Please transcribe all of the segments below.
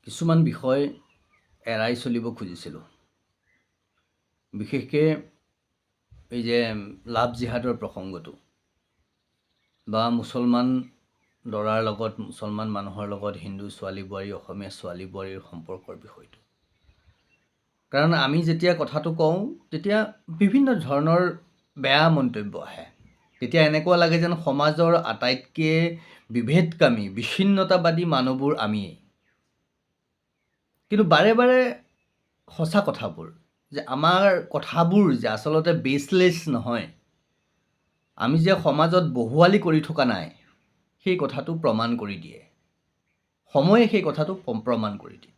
কিছুমান বিষয় এৰাই চলিব খুজিছিলোঁ। বিশেষকৈ এই যে লাভ জিহাদৰ প্ৰসংগটো বা মুছলমান ল'ৰাৰ লগত মুছলমান মানুহৰ লগত হিন্দু ছোৱালী বোৱাৰী অসমীয়া ছোৱালী বোৱাৰীৰ সম্পৰ্কৰ বিষয়টো। কাৰণ আমি যেতিয়া কথাটো কওঁ তেতিয়া বিভিন্ন ধৰণৰ বেয়া মন্তব্য আহে। তেতিয়া এনেকুৱা লাগে যেন সমাজৰ আটাইতকৈ বিভেদকামী বিচ্ছিন্নতাবাদী মানুহবোৰ আমিয়েই। কিন্তু বাৰে বাৰে সঁচা কথাবোৰ যে আমাৰ কথাবোৰ যে আচলতে বেছলেছ নহয়, আমি যে সমাজত বহুৱালি কৰি থকা নাই, সেই কথাটো প্ৰমাণ কৰি দিয়ে। সময়ে সেই কথাটো প্ৰমাণ কৰি দিয়ে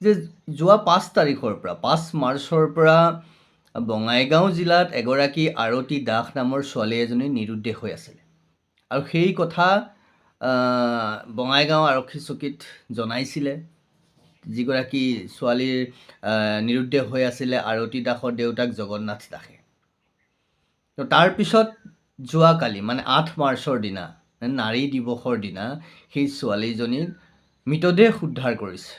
যে যোৱা 5 তাৰিখৰ পৰা 5 মাৰ্চৰ পৰা বঙাইগাঁও জিলাত এগৰাকী আৰতী দাস নামৰ ছোৱালী এজনী নিৰুদ্দেশ হৈ আছিলে। আৰু সেই কথা বঙাইগাঁও আৰক্ষী চকীত জনাইছিলে। যিগৰাকী ছোৱালীৰ নিৰুদ্দেশ হৈ আছিলে আৰতী দাসৰ দেউতাক জগন্নাথ দাসে। তো তাৰপিছত যোৱাকালি মানে 8 মাৰ্চৰ দিনা নাৰী দিৱসৰ দিনা সেই ছোৱালীজনীক মৃতদেহ উদ্ধাৰ কৰিছে।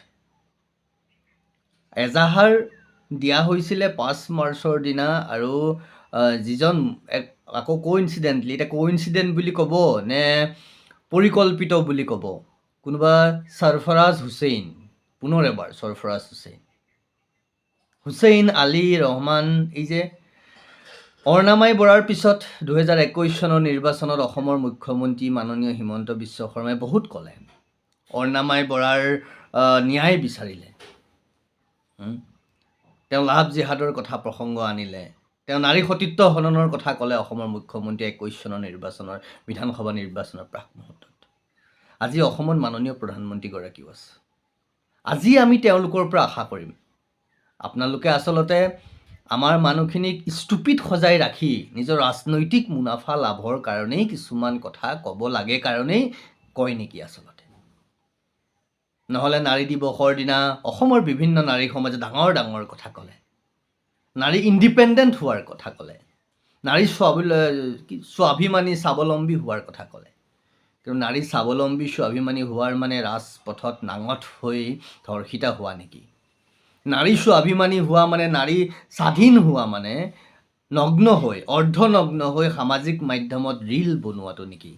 এজাহাৰ দিয়া হৈছিলে 5 মাৰ্চৰ দিনা। আৰু যিজন আকৌ কোইনচিডেণ্টলি, এতিয়া কোইনচিডেণ্ট বুলি ক'ব নে পৰিকল্পিত বুলি ক'ব, কোনোবা সৰফৰাজ হুছেইন, পুনৰ এবাৰ সৰফৰাজ হুছেইন আলী ৰহমান, এই যে অৰ্ণামাই বৰাৰ পিছত 2021 চনৰ নিৰ্বাচনত অসমৰ মুখ্যমন্ত্ৰী মাননীয় হিমন্ত বিশ্ব শৰ্মাই বহুত ক'লে, অৰ্ণামাই বৰাৰ ন্যায় বিচাৰিলে, তেওঁ লাভ জিহাদৰ কথা প্ৰসংগ আনিলে, তেওঁ নাৰী সতীত্ব হননৰ কথা ক'লে অসমৰ মুখ্যমন্ত্ৰীয়ে 21 চনৰ নিৰ্বাচনৰ বিধানসভা নিৰ্বাচনৰ প্ৰাক মুহূৰ্তত। আজি অসমত মাননীয় প্ৰধানমন্ত্ৰীগৰাকীও আছে। আজি আমি তেওঁলোকৰ পৰা আশা কৰিম আপোনালোকে আচলতে আমাৰ মানুহখিনিক ষ্টুপিড সজাই ৰাখি নিজৰ ৰাজনৈতিক মুনাফা লাভৰ কাৰণেই কিছুমান কথা ক'ব লাগে কাৰণেই কয় নেকি আচলতে। নহ'লে নাৰী দিৱসৰ দিনা অসমৰ বিভিন্ন নাৰী সমাজে ডাঙৰ ডাঙৰ কথা ক'লে, নাৰী ইণ্ডিপেণ্ডেণ্ট হোৱাৰ কথা ক'লে, নাৰী স্বাভিমানী স্বাৱলম্বী হোৱাৰ কথা ক'লে। কিন্তু নাৰী স্বাৱলম্বী স্বাভিমানী হোৱাৰ মানে ৰাজপথত নাঙঠ হৈ ধৰ্ষিতা হোৱা নেকি? নাৰী স্বাভিমানী হোৱা মানে নাৰী স্বাধীন হোৱা মানে নগ্ন হৈ অৰ্ধনগ্ন হৈ সামাজিক মাধ্যমত ৰীল বনোৱাটো নেকি?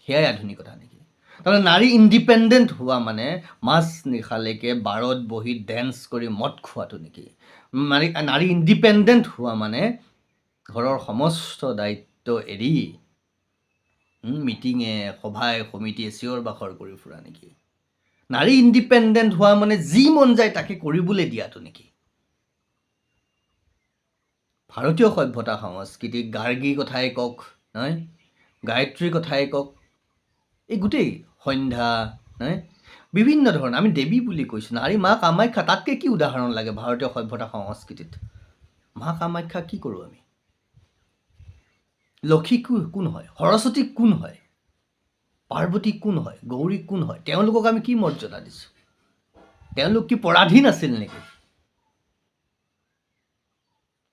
সেয়াই আধুনিকতা নেকি? তাৰমানে নাৰী ইণ্ডিপেণ্ডেণ্ট হোৱা মানে মাজ নিশালৈকে বাৰত বহি ডেন্স কৰি মদ খোৱাটো নেকি? নাৰী ইণ্ডিপেণ্ডেণ্ট হোৱা মানে ঘৰৰ সমস্ত দায়িত্ব এৰি মিটিঙে সভাই সমিতিয়ে চিঞৰ বাখৰ কৰি ফুৰা নেকি? নাৰী ইণ্ডিপেণ্ডেণ্ট হোৱা মানে যি মন যায় তাকে কৰিবলৈ দিয়াটো নেকি? ভাৰতীয় সভ্যতা সংস্কৃতি গাৰ্গীৰ কথাই কওক, নহয় গায়ত্ৰীৰ কথাই কওক, এই গোটেই সন্ধ্যা, নহয় বিভিন্ন ধৰণৰ আমি দেৱী বুলি কৈছোঁ, নাৰী মা কামাখ্যা, তাতকৈ কি উদাহৰণ লাগে ভাৰতীয় সভ্যতা সংস্কৃতিত? মা কামাখ্যা কি কৰোঁ আমি? লক্ষী কোন হয়? সৰস্বতী কোন হয়? পাৰ্বতী কোন হয়? গৌৰী কোন হয়? তেওঁলোকক আমি কি মৰ্যাদা দিছোঁ? তেওঁলোক কি পৰাধীন আছিল নেকি?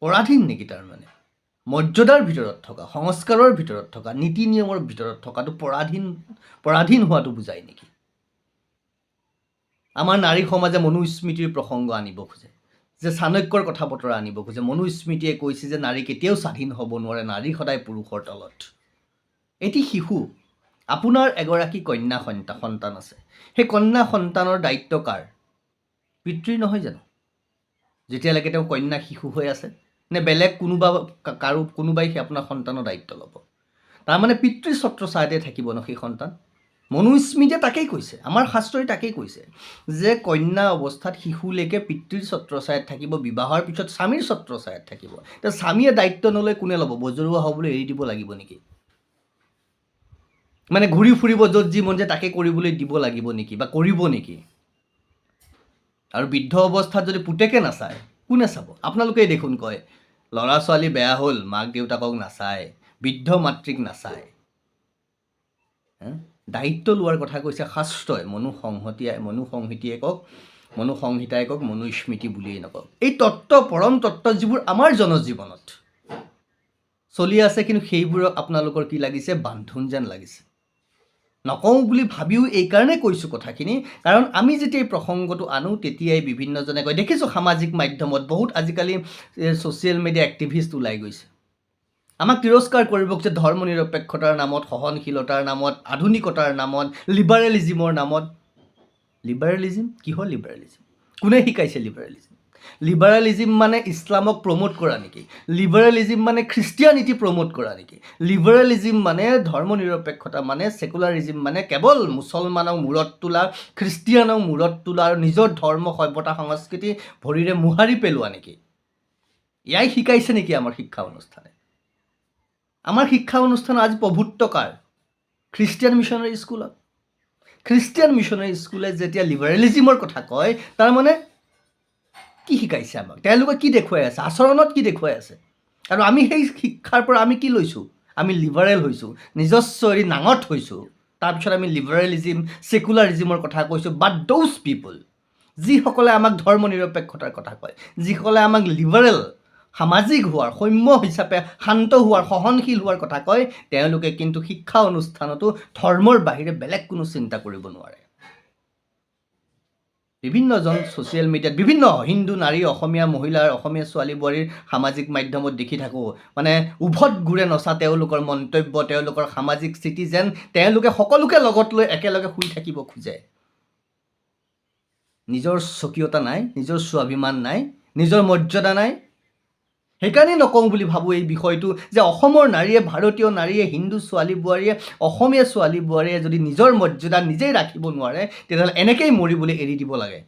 পৰাধীন নেকি? তাৰমানে মৰ্যাদাৰ ভিতৰত থকা, সংস্কাৰৰ ভিতৰত থকা, নীতি নিয়মৰ ভিতৰত থকাটো পৰাধীন হোৱাটো বুজায় নেকি? আমাৰ নাৰী সমাজে মনুস্মৃতিৰ প্ৰসংগ আনিব খোজে, যে চাণক্যৰ কথা বতৰা আনিব খোজে। মনুস্মৃতিয়ে কৈছে যে নাৰী কেতিয়াও স্বাধীন হ'ব নোৱাৰে, নাৰী সদায় পুৰুষৰ তলত। এটি শিশু, আপোনাৰ এগৰাকী কন্যা সন্তান আছে, সেই কন্যা সন্তানৰ দায়িত্ব কাৰ? পিতৃৰ নহয় জানো? যেতিয়ালৈকে তেওঁ কন্যা শিশু হৈ আছে, নে বেলেগ কোনোবাই সেই আপোনাৰ সন্তানৰ দায়িত্ব ল'ব? তাৰমানে পিতৃ ছত্ৰছায়াতে থাকিব ন সেই সন্তান? মনুস্মৃতিয়ে তাকেই কৈছে, আমাৰ শাস্ত্ৰই তাকেই কৈছে যে কন্যা অৱস্থাত শিশুলৈকে পিতৃৰ ছত্ৰছায়াত থাকিব, বিবাহৰ পিছত স্বামীৰ ছত্ৰছায়াত থাকিব। এতিয়া স্বামীয়ে দায়িত্ব নলয় কোনে ল'ব? বজৰুৱা হ'বলৈ এৰি দিব লাগিব নেকি? মানে ঘূৰি ফুৰিব য'ত যি মন যায় তাকে কৰিবলৈ দিব লাগিব নেকি বা কৰিব নেকি? আৰু বৃদ্ধ অৱস্থাত যদি পুতেকে নাচায় কোনে চাব? আপোনালোকেই দেখোন কয় ল'ৰা ছোৱালী বেয়া হ'ল মাক দেউতাকক নাচায়, বৃদ্ধ মাতৃক নাচায়। দায়িত্ব লোৱাৰ কথা কৈছে শাস্ত্ৰই, মনুসংহিতাই কওক, মনুস্মৃতি বুলিয়েই নকওক। এই তত্ত্ব, পৰম তত্ত্ব যিবোৰ আমাৰ জনজীৱনত চলি আছে, কিন্তু সেইবোৰক আপোনালোকৰ কি লাগিছে? বান্ধোন যেন লাগিছে। নকওঁ বুলি ভাবিও এইকাৰণে কৈছোঁ কথাখিনি, কাৰণ আমি যেতিয়া এই প্ৰসংগটো আনো তেতিয়াই বিভিন্নজনে কয়, দেখিছোঁ সামাজিক মাধ্যমত বহুত আজিকালি ছ'চিয়েল মিডিয়া এক্টিভিষ্ট ওলাই গৈছে, আমাক তিৰস্কাৰ কৰিব যে ধৰ্ম নিৰপেক্ষতাৰ নামত, সহনশীলতাৰ নামত, আধুনিকতাৰ নামত, লিবাৰেলিজিমৰ নামত। লিবাৰেলিজিম? কিহৰ লিবাৰেলিজিম? কোনে শিকাইছে লিবাৰেলিজিম? লিবাৰেলিজিম মানে ইছলামক প্ৰমোট কৰা নেকি? লিবাৰেলিজিম মানে খ্ৰীষ্টিয়ানিটি প্ৰমোট কৰা নেকি? লিবাৰেলিজিম মানে ধৰ্ম নিৰপেক্ষতা মানে ছেকুলাৰিজিম মানে কেৱল মুছলমানক মূৰত তোলা, খ্ৰীষ্টিয়ানক মূৰত তোলা আৰু নিজৰ ধৰ্ম সভ্যতা সংস্কৃতি ভৰিৰে মোহাৰি পেলোৱা নেকি? ইয়াই শিকাইছে নেকি আমাৰ শিক্ষা অনুষ্ঠানে? আমাৰ শিক্ষা অনুষ্ঠান আজি প্ৰভুত্ব কাৰ? খ্ৰীষ্টিয়ান মিছনাৰী স্কুলত। খ্ৰীষ্টিয়ান মিছনাৰী স্কুলে যেতিয়া লিবাৰেলিজিমৰ কথা কয়, তাৰমানে কি শিকাইছে আমাক? তেওঁলোকে কি দেখুৱাই আছে? আচৰণত কি দেখুৱাই আছে? আৰু আমি সেই শিক্ষাৰ পৰা আমি কি লৈছোঁ? আমি লিবাৰেল হৈছোঁ, নিজস্ব এৰি নাঙঠ হৈছোঁ। তাৰপিছত আমি লিবাৰেলিজিম, ছেকুলাৰিজিমৰ কথা কৈছোঁ। বাট দ'জ পিপল, যিসকলে আমাক ধৰ্ম নিৰপেক্ষতাৰ কথা কয়, যিসকলে আমাক লিবাৰেল, সামাজিক হোৱাৰ, সৌম্য হিচাপে শান্ত হোৱাৰ, সহনশীল হোৱাৰ কথা কয়, তেওঁলোকে কিন্তু শিক্ষা অনুষ্ঠানতো ধৰ্মৰ বাহিৰে বেলেগ কোনো চিন্তা কৰিব নোৱাৰে। বিভিন্নজন ছ'চিয়েল মিডিয়াত বিভিন্ন হিন্দু নাৰী, অসমীয়া মহিলাৰ, অসমীয়া ছোৱালী বোৱাৰীৰ সামাজিক মাধ্যমত দেখি থাকোঁ, মানে উভত ঘূৰে নচা তেওঁলোকৰ মন্তব্য, তেওঁলোকৰ সামাজিক স্থিতি যেন তেওঁলোকে সকলোকে লগত লৈ একেলগে শুই থাকিব খোজে। নিজৰ স্বকীয়তা নাই, নিজৰ স্বাভিমান নাই, নিজৰ মৰ্যাদা নাই। সেইকাৰণে নকওঁ বুলি ভাবোঁ এই বিষয়টো, যে অসমৰ নাৰীয়ে, ভাৰতীয় নাৰীয়ে, হিন্দু ছোৱালী বোৱাৰীয়ে, অসমীয়া ছোৱালী বোৱাৰীয়ে যদি নিজৰ মৰ্যাদা নিজেই ৰাখিব নোৱাৰে, তেতিয়াহ'লে এনেকেই মৰিবলৈ এৰি দিব লাগে।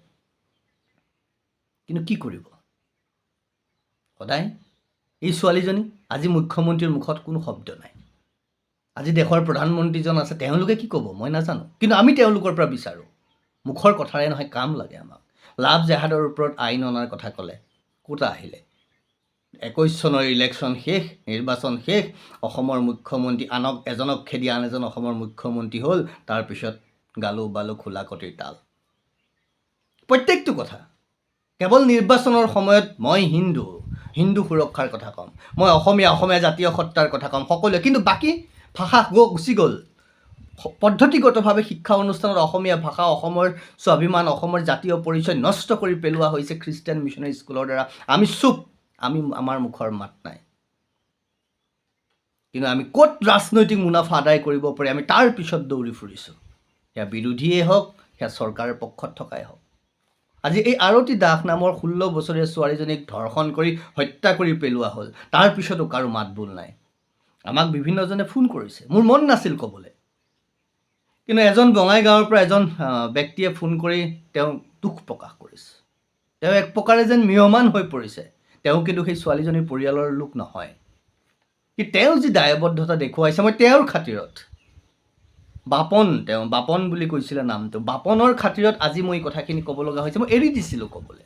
কিন্তু কি কৰিব? সদায় এই ছোৱালীজনী, আজি মুখ্যমন্ত্ৰীৰ মুখত কোনো শব্দ নাই, আজি দেশৰ প্ৰধানমন্ত্ৰীজন আছে, তেওঁলোকে কি ক'ব মই নাজানো, কিন্তু আমি তেওঁলোকৰ পৰা বিচাৰোঁ, মুখৰ কথাৰে নহয় কাম লাগে আমাক। লাভ জেহাদৰ ওপৰত আইন অনাৰ কথা ক'লে, ক'ত আহিলে? 21 চনৰ ইলেকশ্যন শেষ, নিৰ্বাচন শেষ, অসমৰ মুখ্যমন্ত্ৰী এজনক খেদি আন এজন অসমৰ মুখ্যমন্ত্ৰী হ'ল, তাৰপিছত গালো বালো খোলাকটিৰ তাল। প্ৰত্যেকটো কথা কেৱল নিৰ্বাচনৰ সময়ত মই হিন্দু সুৰক্ষাৰ কথা ক'ম, মই অসমীয়া জাতীয় সত্তাৰ কথা ক'ম সকলোৱে, কিন্তু বাকী ভাষা গুচি গ'ল। পদ্ধতিগতভাৱে শিক্ষা অনুষ্ঠানত অসমীয়া ভাষা, অসমৰ স্বাভিমান, অসমৰ জাতীয় পৰিচয় নষ্ট কৰি পেলোৱা হৈছে খ্ৰীষ্টিয়ান মিছনাৰী স্কুলৰ দ্বাৰা। আমি চুপ, আমাৰ মুখৰ মাত নাই। কিন্তু আমি ক'ত ৰাজনৈতিক মুনাফা আদায় কৰিব পাৰি আমি তাৰ পিছত দৌৰি ফুৰিছোঁ, সেয়া বিৰোধীয়ে হওক, সেয়া চৰকাৰৰ পক্ষত থকাই হওক। আজি এই আৰতী দাস নামৰ 16 বছৰীয়া ছোৱালীজনীক ধৰ্ষণ কৰি হত্যা কৰি পেলোৱা হ'ল, তাৰপিছতো কাৰো মাত বোল নাই। আমাক বিভিন্নজনে ফোন কৰিছে, মোৰ মন নাছিল ক'বলৈ, কিন্তু এজন বঙাইগাঁৱৰ পৰা এজন ব্যক্তিয়ে ফোন কৰি তেওঁ দুখ প্ৰকাশ কৰিছে। তেওঁ এক প্ৰকাৰে যেন ম্ৰিয়মান হৈ পৰিছে। তেওঁ কিন্তু সেই ছোৱালীজনীৰ পৰিয়ালৰ লোক নহয়, কিন্তু তেওঁ যি দায়বদ্ধতা দেখুৱাইছে, মই তেওঁৰ খাতিৰত, তেওঁ বাপন বুলি কৈছিলে নামটো, বাপনৰ খাতিৰত আজি মই এই কথাখিনি ক'ব লগা হৈছে। মই এৰি দিছিলোঁ ক'বলৈ,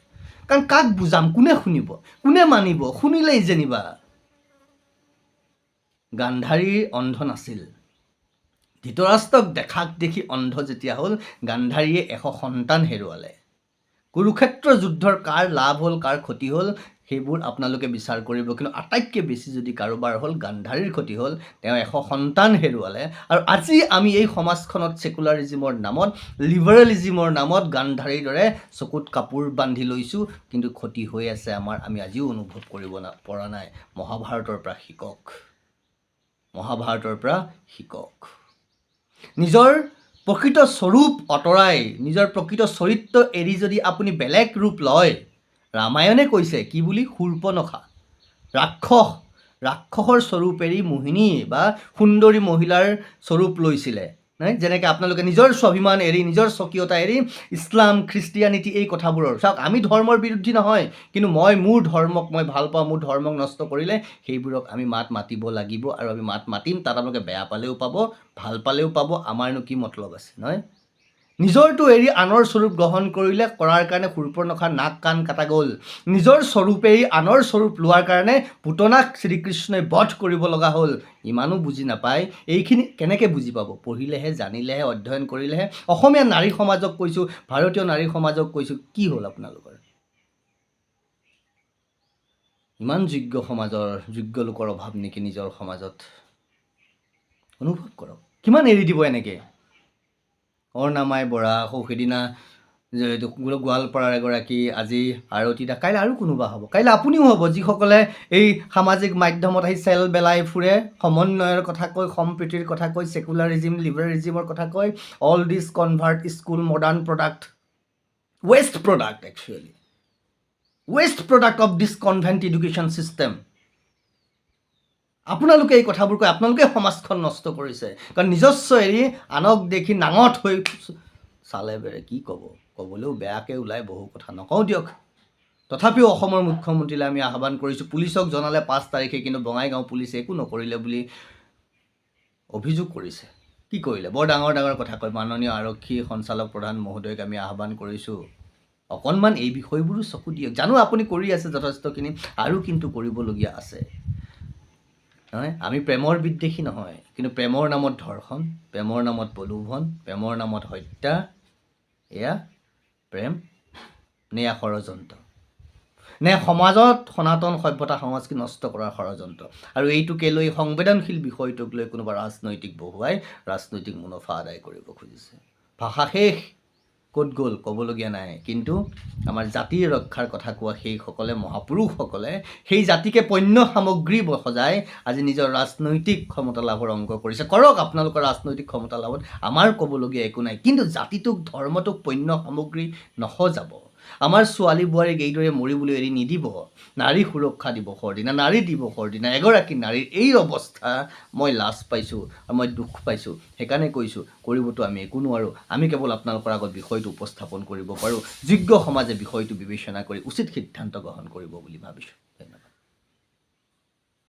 কাৰণ কাক বুজাম, কোনে শুনিব, কোনে মানিব? শুনিলেই যেনিবা। গান্ধাৰী অন্ধ নাছিল, ধৃতৰাষ্ট্ৰক দেখাক দেখি অন্ধ যেতিয়া হ'ল, গান্ধাৰীয়ে 100 সন্তান হেৰুৱালে। কুৰুক্ষেত্ৰ যুদ্ধৰ কাৰ লাভ হ'ল, কাৰ ক্ষতি হ'ল, সেইবোৰ আপোনালোকে বিচাৰ কৰিব, কিন্তু আটাইতকৈ বেছি যদি কাৰোবাৰ হ'ল, গান্ধাৰীৰ ক্ষতি হ'ল। তেওঁ 100 সন্তান হেৰুৱালে, আৰু আজি আমি এই সমাজখনত ছেকুলাৰিজিমৰ নামত, লিবাৰেলিজিমৰ নামত গান্ধাৰীৰ দৰে চকুত কাপোৰ বান্ধি লৈছোঁ, কিন্তু ক্ষতি হৈ আছে আমাৰ, আমি আজিও অনুভৱ কৰিব পৰা নাই। মহাভাৰতৰ পৰা শিকক, মহাভাৰতৰ পৰা শিকক। নিজৰ প্ৰকৃত স্বৰূপ আঁতৰাই, নিজৰ প্ৰকৃত চৰিত্ৰ এৰি যদি আপুনি বেলেগ ৰূপ লয়, ৰামায়ণে কৈছে কি বুলি? শূৰ্পণখা, ৰাক্ষসৰ স্বৰূপ এৰি মোহিনী বা সুন্দৰী মহিলাৰ স্বৰূপ লৈছিলে। যেনেকৈ আপোনালোকে নিজৰ স্বাভিমান এৰি, নিজৰ স্বকীয়তা এৰি ইছলাম, খ্ৰীষ্টিয়ানিটি, এই কথাবোৰৰ, চাওক আমি ধৰ্মৰ বিৰোধী নহয়, কিন্তু মোৰ ধৰ্মক মই ভাল পাওঁ, মোৰ ধৰ্মক নষ্ট কৰিলে সেইবোৰক আমি মাত মাতিব লাগিব, আৰু আমি মাত মাতিম। তাত আপোনালোকে বেয়া পালেও পাব, ভাল পালেও পাব, আমাৰনো কি মতলব আছে, নহয়? নিজৰটো এৰি আনৰ স্বৰূপ গ্ৰহণ কৰাৰ কাৰণে শূৰ্পণখাৰ নাক কাণ কাটা গ'ল। নিজৰ স্বৰূপ এৰি আনৰ স্বৰূপ লোৱাৰ কাৰণে পুতনাক শ্ৰীকৃষ্ণই বধ কৰিব লগা হ'ল। ইমানো বুজি নাপায়। এইখিনি কেনেকৈ বুজি পাব? পঢ়িলেহে, জানিলেহে, অধ্যয়ন কৰিলেহে। অসমীয়া নাৰী সমাজক কৈছোঁ, ভাৰতীয় নাৰী সমাজক কৈছোঁ, কি হ'ল আপোনালোকৰ? ইমান যোগ্য লোকৰ অভাৱ নেকি নিজৰ সমাজত? অনুভৱ কৰক, কিমান এৰি দিব এনেকৈ? অৰ্ণামাই বৰা, আকৌ সেইদিনা গোৱালপাৰাৰ এগৰাকী, আজি আৰতী দা, কাইলৈ আৰু কোনোবা হ'ব, কাইলৈ আপুনিও হ'ব, যিসকলে এই সামাজিক মাধ্যমত আহি চেল বেলাই ফুৰে, সমন্বয়ৰ কথা কয়, সম্প্ৰীতিৰ কথা কয়, ছেকুলাৰিজিম, লিবাৰেলিজিমৰ কথা কয়, all this convert school modern product, west product, actually west product of this convent education system. আপোনালোকে এই কথাবোৰ কৈ আপোনালোকে সমাজখন নষ্ট কৰিছে, কাৰণ নিজস্ব এৰি আনক দেখি নাঙঠ হৈ চালে বেৰে কি ক'ব, ক'বলৈও বেয়াকৈ ওলাই, বহু কথা নকওঁ দিয়ক। তথাপিও অসমৰ মুখ্যমন্ত্ৰীলৈ আমি আহ্বান কৰিছোঁ, পুলিচক জনালে 5 তাৰিখে, কিন্তু বঙাইগাঁও পুলিচে একো নকৰিলে বুলি অভিযোগ কৰিছে। কি কৰিলে? বৰ ডাঙৰ ডাঙৰ কথা কয়। মাননীয় আৰক্ষী সঞ্চালক প্ৰধান মহোদয়ক আমি আহ্বান কৰিছোঁ, অকণমান এই বিষয়বোৰো চকু দিয়ক। জানো আপুনি কৰি আছে যথেষ্টখিনি, আৰু কিন্তু কৰিবলগীয়া আছে। নহয়, আমি প্ৰেমৰ বিদ্বেষী নহয়, কিন্তু প্ৰেমৰ নামত ধৰ্ষণ, প্ৰেমৰ নামত প্ৰলোভন, প্ৰেমৰ নামত হত্যা, এয়া প্ৰেম নে এয়া ষড়যন্ত্ৰ? নে সমাজত সনাতন সভ্যতা সংস্কৃতি নষ্ট কৰাৰ ষড়যন্ত্ৰ? আৰু এইটোকে লৈ, সংবেদনশীল বিষয়টোক লৈ কোনোবা ৰাজনৈতিক বহুৱাই ৰাজনৈতিক মুনাফা আদায় কৰিব খুজিছে। ভাষা শেষ, ক'ত গ'ল ক'বলগীয়া নাই, কিন্তু আমাৰ জাতিৰ ৰক্ষাৰ কথা কোৱা সেইসকলে, মহাপুৰুষসকলে সেই জাতিকে পণ্য সামগ্ৰী সজাই আজি নিজৰ ৰাজনৈতিক ক্ষমতা লাভৰ অংক কৰিছে। কৰক আপোনালোকৰ ৰাজনৈতিক ক্ষমতা লাভত, আমাৰ ক'বলগীয়া একো নাই, কিন্তু জাতিটোক, ধৰ্মটোক পণ্য সামগ্ৰী নসজাব। আমাৰ ছোৱালী বোৱাৰীক এইদৰে মৰিবলৈ এৰি নিদিব। নাৰী সুৰক্ষা দিৱসৰ দিনা, নাৰী দিৱসৰ দিনা এগৰাকী নাৰীৰ এই অৱস্থা, মই লাজ পাইছোঁ আৰু মই দুখ পাইছোঁ। সেইকাৰণে কৈছোঁ, কৰিবতো আমি একো নোৱাৰোঁ। আমি কেৱল আপোনালোকৰ আগত বিষয়টো উপস্থাপন কৰিব পাৰোঁ। যোগ্য সমাজে বিষয়টো বিবেচনা কৰি উচিত সিদ্ধান্ত গ্ৰহণ কৰিব বুলি ভাবিছোঁ। ধন্যবাদ।